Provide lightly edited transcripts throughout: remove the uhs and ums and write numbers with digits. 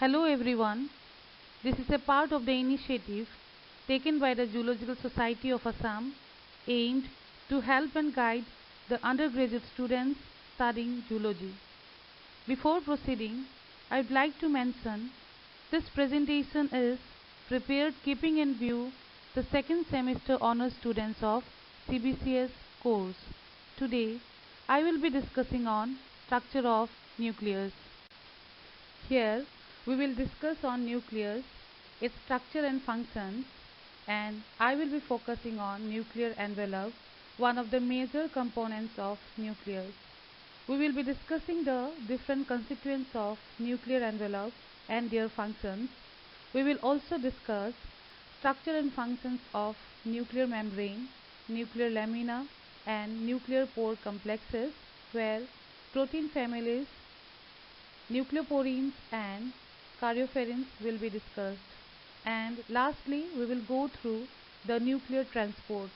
Hello everyone, this is a part of the initiative taken by the Zoological Society of Assam aimed to help and guide the undergraduate students studying zoology. Before proceeding, I would like to mention this presentation is prepared keeping in view the second semester honors students of CBCS course. Today, I will be discussing on structure of nucleus. Here, we will discuss on nucleus, its structure and functions, and I will be focusing on nuclear envelope, one of the major components of nucleus. We will be discussing the different constituents of nuclear envelope and their functions. We will also discuss structure and functions of nuclear membrane, nuclear lamina, and nuclear pore complexes, where protein families, nucleoporins and caryophorins will be discussed. And lastly, we will go through the nuclear transport.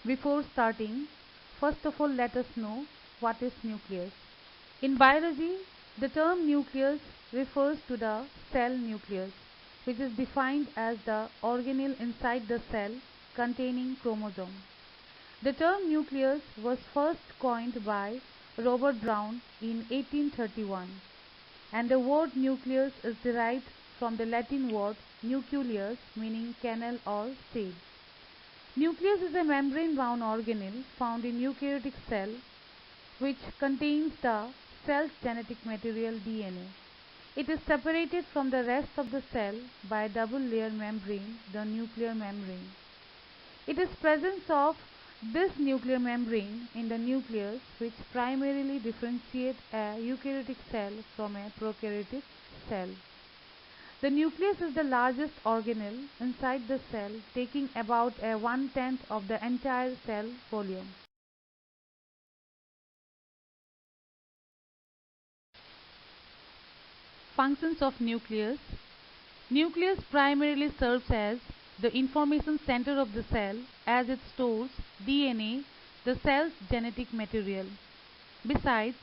Before starting, first of all, let us know what is nucleus. In biology, the term nucleus refers to the cell nucleus, which is defined as the organelle inside the cell containing chromosome. The term nucleus was first coined by Robert Brown in 1831, and the word nucleus is derived from the Latin word nucleus, meaning canal or seed. Nucleus is a membrane-bound organelle found in eukaryotic cell which contains the cell's genetic material DNA. It is separated from the rest of the cell by a double-layer membrane, the nuclear membrane. It is presence of this nuclear membrane in the nucleus which primarily differentiates a eukaryotic cell from a prokaryotic cell. The nucleus is the largest organelle inside the cell, taking about a 1/10 of the entire cell volume. Functions of nucleus. Nucleus primarily serves as the information center of the cell as it stores DNA, the cell's genetic material. Besides,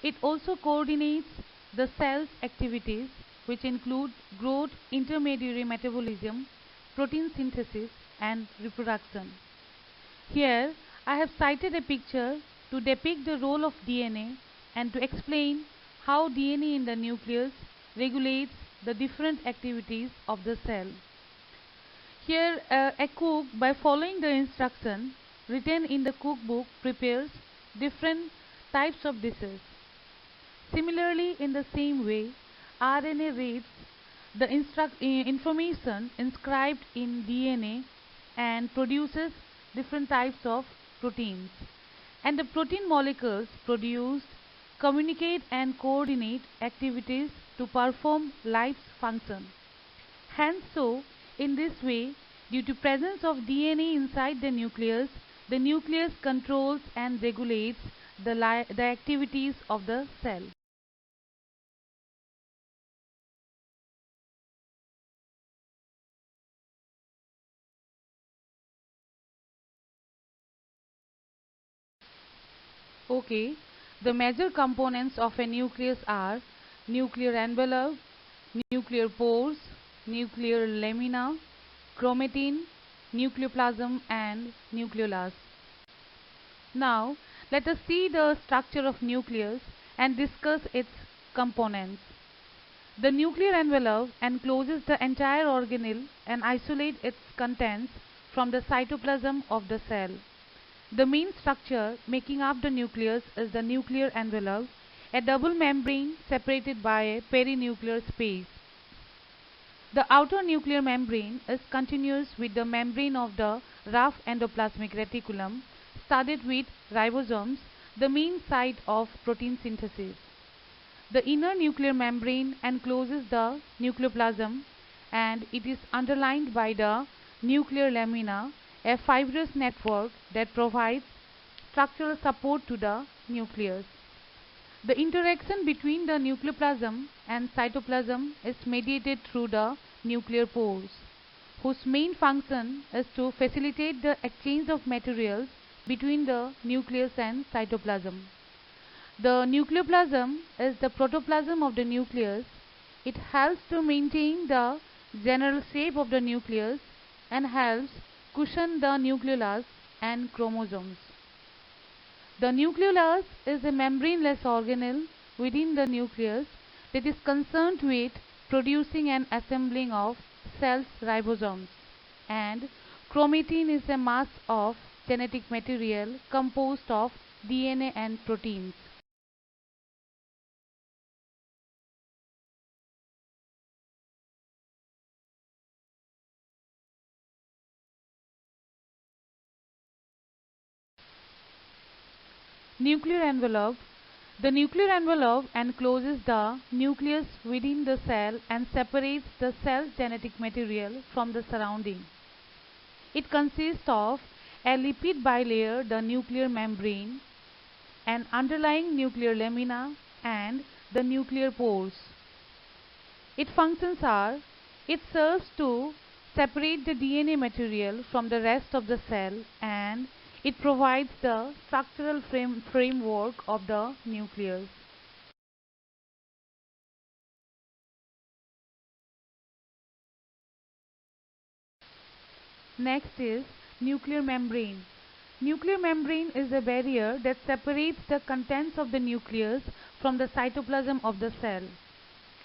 it also coordinates the cell's activities, which include growth, intermediary metabolism, protein synthesis, and reproduction. Here, I have cited a picture to depict the role of DNA and to explain how DNA in the nucleus regulates the different activities of the cell. Here, a cook, by following the instruction written in the cookbook, prepares different types of dishes. Similarly, in the same way, RNA reads the information inscribed in DNA and produces different types of proteins. And the protein molecules produced communicate and coordinate activities to perform life's function. Hence, in this way, due to presence of DNA inside the nucleus controls and regulates the activities of the cell. Okay, the major components of a nucleus are nuclear envelope, nuclear pores, nuclear lamina, chromatin, nucleoplasm and nucleolus. Now, let us see the structure of nucleus and discuss its components. The nuclear envelope encloses the entire organelle and isolates its contents from the cytoplasm of the cell. The main structure making up the nucleus is the nuclear envelope, a double membrane separated by a perinuclear space. The outer nuclear membrane is continuous with the membrane of the rough endoplasmic reticulum, studded with ribosomes, the main site of protein synthesis. The inner nuclear membrane encloses the nucleoplasm and it is underlined by the nuclear lamina, a fibrous network that provides structural support to the nucleus. The interaction between the nucleoplasm and cytoplasm is mediated through the nuclear pores, whose main function is to facilitate the exchange of materials between the nucleus and cytoplasm. The nucleoplasm is the protoplasm of the nucleus It helps to maintain the general shape of the nucleus and helps cushion the nucleolus and chromosomes. The nucleolus is a membraneless organelle within the nucleus that is concerned with producing and assembling of cells' ribosomes, and chromatin is a mass of genetic material composed of DNA and proteins. Nuclear envelope. The nuclear envelope encloses the nucleus within the cell and separates the cell's genetic material from the surrounding. It consists of a lipid bilayer, the nuclear membrane, an underlying nuclear lamina, and the nuclear pores. Its functions are: it serves to separate the DNA material from the rest of the cell, and it provides the structural framework of the nucleus. Next is nuclear membrane. Nuclear membrane is a barrier that separates the contents of the nucleus from the cytoplasm of the cell.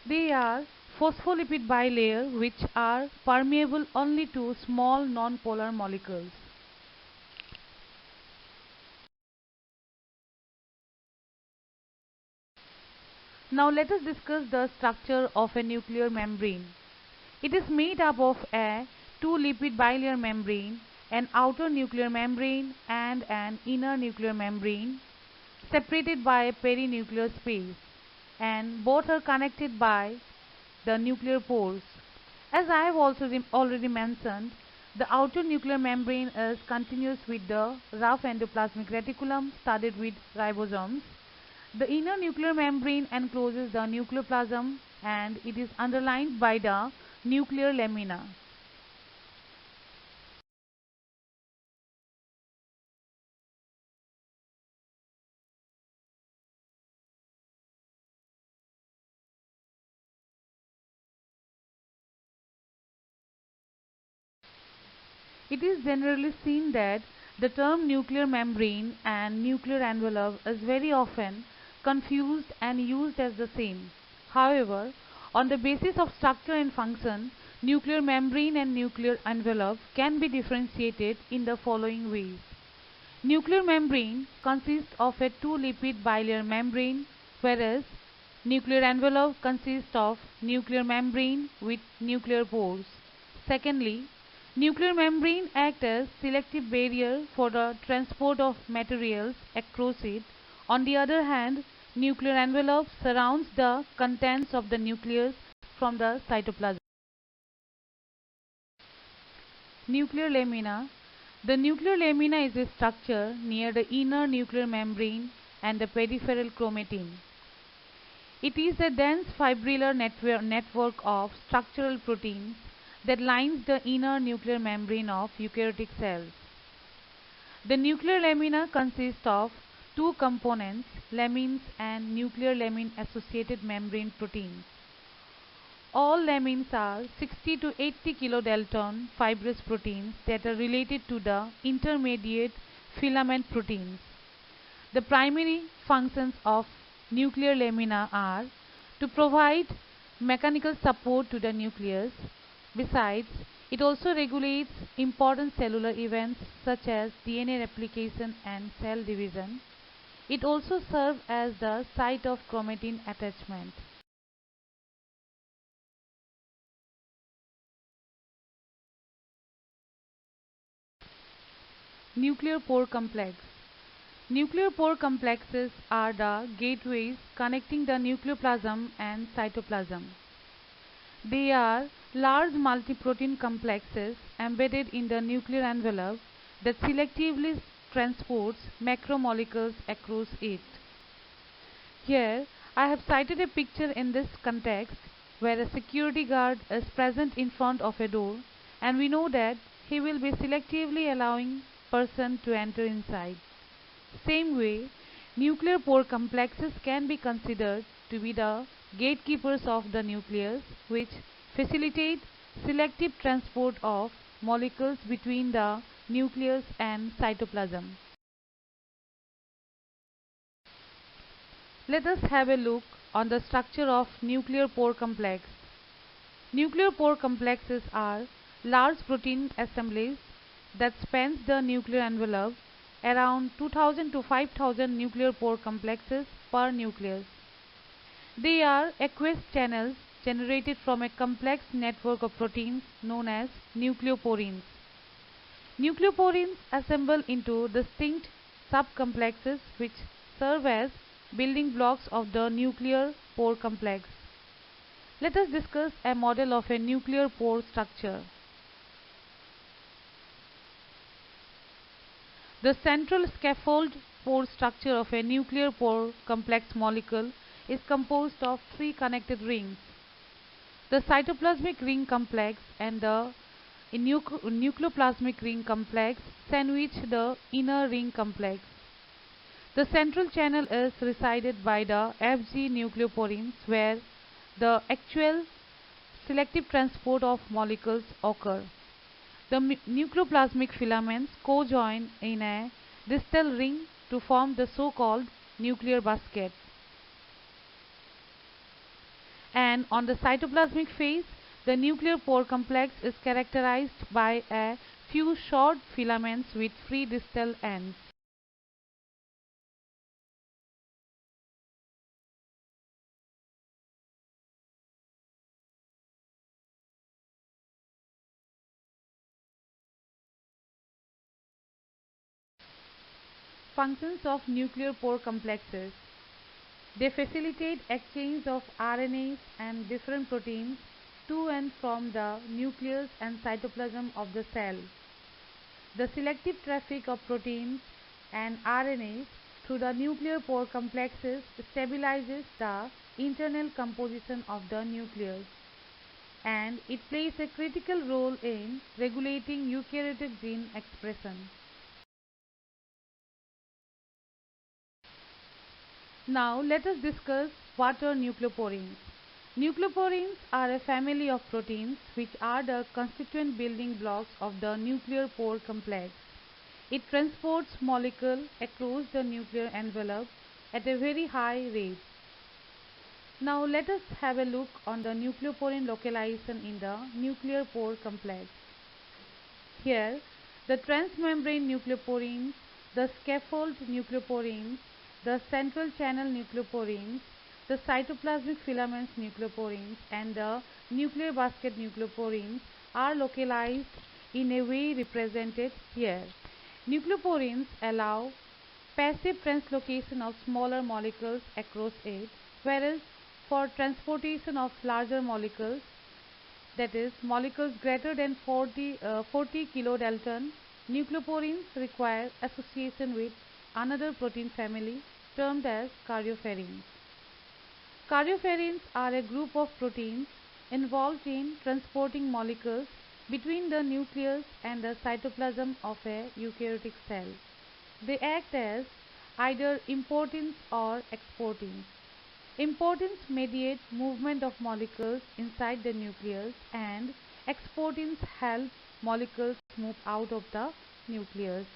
They are phospholipid bilayer which are permeable only to small nonpolar molecules. Now let us discuss the structure of a nuclear membrane. It is made up of a two-lipid bilayer membrane, an outer nuclear membrane and an inner nuclear membrane separated by a perinuclear space, and both are connected by the nuclear pores. As I have also already mentioned, the outer nuclear membrane is continuous with the rough endoplasmic reticulum studded with ribosomes. The inner nuclear membrane encloses the nucleoplasm and it is underlined by the nuclear lamina. It is generally seen that the term nuclear membrane and nuclear envelope is very often confused and used as the same. However, on the basis of structure and function, nuclear membrane and nuclear envelope can be differentiated in the following ways. Nuclear membrane consists of a two-lipid bilayer membrane, whereas nuclear envelope consists of nuclear membrane with nuclear pores. Secondly, nuclear membrane acts as selective barrier for the transport of materials across it. On the other hand, nuclear envelope surrounds the contents of the nucleus from the cytoplasm. Nuclear lamina. The nuclear lamina is a structure near the inner nuclear membrane and the peripheral chromatin. It is a dense fibrillar network of structural proteins that lines the inner nuclear membrane of eukaryotic cells. The nuclear lamina consists of two components, lamins and nuclear lamine-associated membrane proteins. All lamins are 60 to 80 kilodalton fibrous proteins that are related to the intermediate filament proteins. The primary functions of nuclear lamina are to provide mechanical support to the nucleus. Besides, it also regulates important cellular events such as DNA replication and cell division. It also serves as the site of chromatin attachment. Nuclear pore complex. Nuclear pore complexes are the gateways connecting the nucleoplasm and cytoplasm. They are large multiprotein complexes embedded in the nuclear envelope that selectively transports macromolecules across it. Here, I have cited a picture in this context where a security guard is present in front of a door, and we know that he will be selectively allowing person to enter inside. Same way, nuclear pore complexes can be considered to be the gatekeepers of the nucleus, which facilitate selective transport of molecules between the nucleus and cytoplasm. Let us have a look on the structure of nuclear pore complex. Nuclear pore complexes are large protein assemblies that spans the nuclear envelope, around 2000 to 5000 nuclear pore complexes per nucleus. They are aqueous channels generated from a complex network of proteins known as nucleoporins. Nucleoporins assemble into distinct subcomplexes which serve as building blocks of the nuclear pore complex. Let us discuss a model of a nuclear pore structure. The central scaffold pore structure of a nuclear pore complex molecule is composed of three connected rings: the cytoplasmic ring complex and the nucleoplasmic ring complex sandwich the inner ring complex. The central channel is resided by the Fg nucleoporins, where the actual selective transport of molecules occur. The nucleoplasmic filaments co-join in a distal ring to form the so-called nuclear basket. And on the cytoplasmic phase, the nuclear pore complex is characterized by a few short filaments with free distal ends. Functions of nuclear pore complexes. They facilitate exchange of RNAs and different proteins to and from the nucleus and cytoplasm of the cell. The selective traffic of proteins and RNAs through the nuclear pore complexes stabilizes the internal composition of the nucleus, and it plays a critical role in regulating eukaryotic gene expression. Now let us discuss what are nucleoporins. Nucleoporins are a family of proteins which are the constituent building blocks of the nuclear pore complex. It transports molecules across the nuclear envelope at a very high rate. Now let us have a look on the nucleoporin localization in the nuclear pore complex. Here, the transmembrane nucleoporins, the scaffold nucleoporins, the central channel nucleoporins, the cytoplasmic filaments nucleoporins, and the nuclear basket nucleoporins are localized in a way represented here. Nucleoporins allow passive translocation of smaller molecules across it, whereas for transportation of larger molecules, that is, molecules greater than 40 kilodalton, nucleoporins require association with another protein family termed as karyoferrins. Karyoferrins are a group of proteins involved in transporting molecules between the nucleus and the cytoplasm of a eukaryotic cell. They act as either importins or exportins. Importins mediate movement of molecules inside the nucleus, and exportins help molecules move out of the nucleus.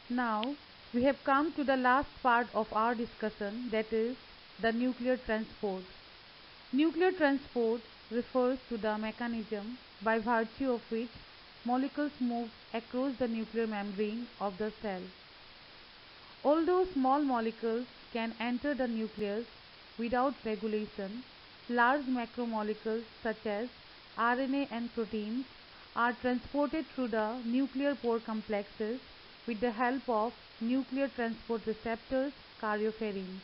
Now we have come to the last part of our discussion, that is the nuclear transport. Nuclear transport refers to the mechanism by virtue of which molecules move across the nuclear membrane of the cell. Although small molecules can enter the nucleus without regulation, large macromolecules such as RNA and proteins are transported through the nuclear pore complexes with the help of nuclear transport receptors, karyoferrins.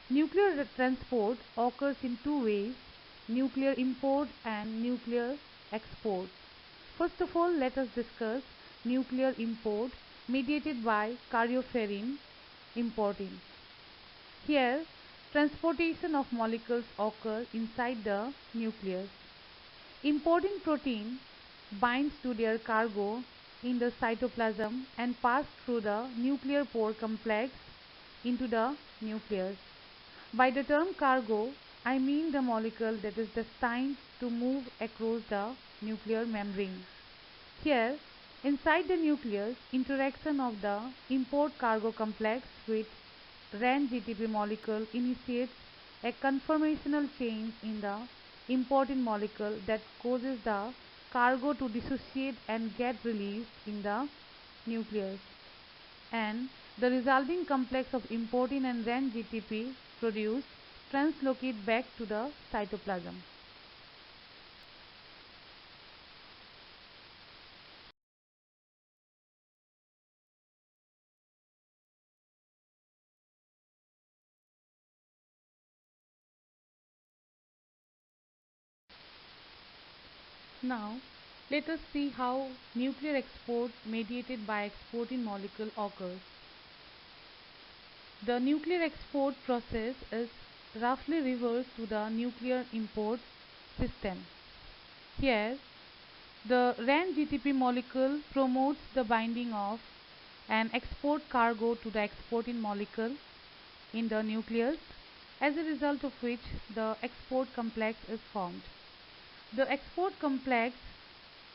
Nuclear transport occurs in two ways: nuclear import and nuclear export. First of all, let us discuss nuclear import mediated by karyoferrin importins. Here, transportation of molecules occur inside the nucleus. Important protein binds to their cargo in the cytoplasm and pass through the nuclear pore complex into the nucleus. By the term cargo, I mean the molecule that is destined to move across the nuclear membrane. Here, inside the nucleus, interaction of the import cargo complex with RAN-GTP molecule initiates a conformational change in the important molecule that causes the cargo to dissociate and get released in the nucleus, and the resulting complex of importin and RAN-GTP produced translocate back to the cytoplasm. Now, let us see how nuclear export mediated by exportin molecule occurs. The nuclear export process is roughly reverse to the nuclear import system. Here, the RAN-GTP molecule promotes the binding of an export cargo to the exportin molecule in the nucleus, as a result of which the export complex is formed. The export complex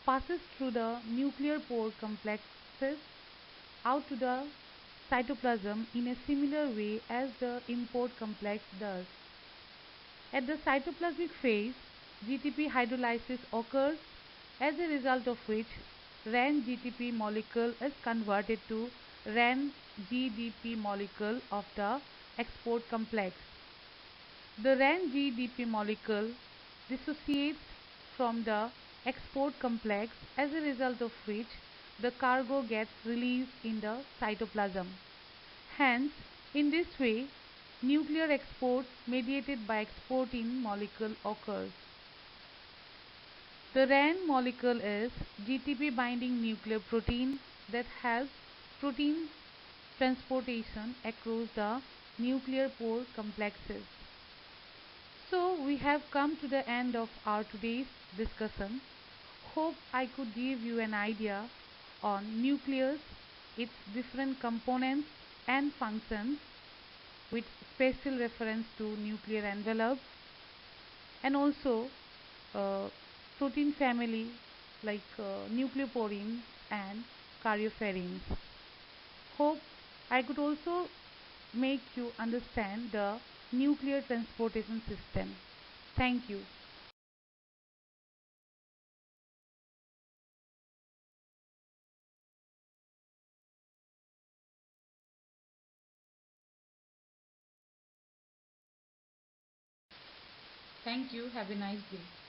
passes through the nuclear pore complexes out to the cytoplasm in a similar way as the import complex does. At the cytoplasmic phase, GTP hydrolysis occurs, as a result of which RAN-GTP molecule is converted to RAN-GDP molecule of the export complex. The RAN-GDP molecule dissociates from the export complex, as a result of which the cargo gets released in the cytoplasm. Hence, in this way, nuclear export mediated by exportin molecule occurs. The RAN molecule is GTP binding nuclear protein that helps protein transportation across the nuclear pore complexes. So we have come to the end of our today's discussion. Hope I could give you an idea on nucleus, its different components and functions, with special reference to nuclear envelope, and also protein family like nucleoporins and karyophorines. Hope I could also make you understand the nuclear transportation system. Thank you. Thank you. Have a nice day.